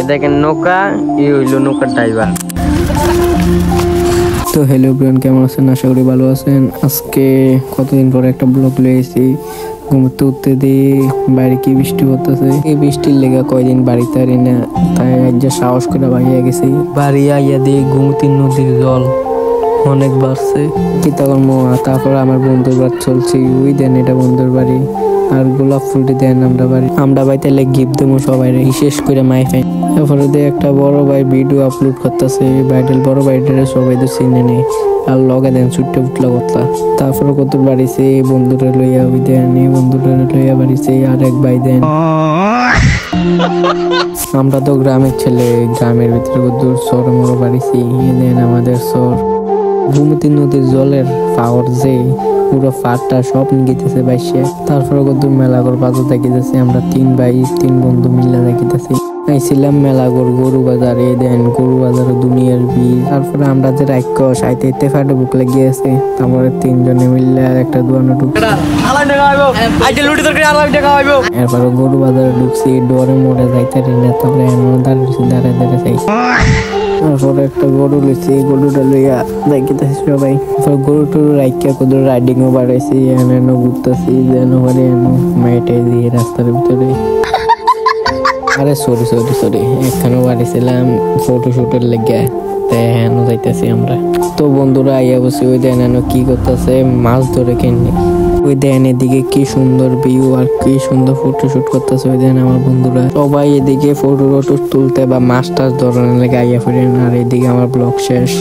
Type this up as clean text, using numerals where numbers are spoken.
দেখেন নৌকা হইল নৌকার ড্রাইভার। তো হ্যালো এভরিওয়ান, কেমন আছেন? আশা করি ভালো আছেন। আজকে কতদিন পরে একটা ব্লগ লয়েছি। ঘুমতে উঠতে দিয়ে বাইরে কি বৃষ্টি হতেছে, এই বৃষ্টির লেগে কয়দিন বাড়িতে আরি না, তাই আজ সাহস করে বাইরে গেছি। বাড়ি আইয়া দিয়ে ঘুমতি নদীর জল অনেক বাড়ছে কি তখন তারপরে আমার বন্ধুর বাড়ি চলছি। ওই দেন এটা বন্ধুর বাড়ি, আর গোলাপ ফুলটি দেন আমরা বাড়িতে গিফট দেবো সবাই, বিশেষ করে মাই ফাইন। তারপরে দিয়ে একটা বড় ভাই ভিডিও আপলোড করতেছে, ভাইটাল বড় ভাইটারে সবাই তো চিনে নেই, আর লগে দেন ছুটে উঠলা কথা। তারপরে কত বাড়িছে বন্ধুরা লইয়া, ওই দেন এই বন্ধুরা লইয়া বাড়িছে আর এক ভাই দেন। আমরা তো গ্রামের ছেলে, গ্রামের ভিতরে কত সর মরো বাড়িছি। দেন আমাদের সর গোমতী নদীর জলের পাওয়ার যে পুরো ফাটটা সব গিতেছে বাইসে। তারপরে কত মেলাগড় বাজার দেখিতেছি, আমরা তিন ভাই তিন বন্ধু মিলে দেখিতেছি। আইছিলাম মেলাগড় গরু বাজারে, দেন গরু বাজারে দুনিয়ার ভিড়। তারপরে আমরা যে রাক্ষস আইতে ফাটে বুক লাগিয়েছে, তারপরে তিনজনে মিললে একটা দোকানে ঢুকছি। এরপরে গরু বাজারে ঢুকছি, ডোরে মোড়ে যাইতে না, তারপরে দাঁড়ায় যাই। তারপরে একটা গরু লইছি, গরুটা লইয়া দেখিতেছি সবাই। গরু টরু রাইকা কত রাইডিংও বাড়াইছি, এনে ঘুরতেছি যেন পারে মেয়েটাই দিয়ে রাস্তার ভিতরে। আরে সরি এখানেও বাড়িছিলাম ফটোশুটের লেগে, হেন যাইতেছি আমরা। তো বন্ধুরা আইয়া বসে ওই দেন কি করতেছে, মাছ ধরে কিনে। ওই দেন এদিকে কি সুন্দর ভিউ আর কি সুন্দর ফটোশুট করতেছে। ওই দেন আমার বন্ধুরা সবাই এদিকে ফটো তুলতে বা মাছ টাছ ধরনের লেগে আইয়া ফিরেন, আর এদিকে আমার ব্লগ শেষ।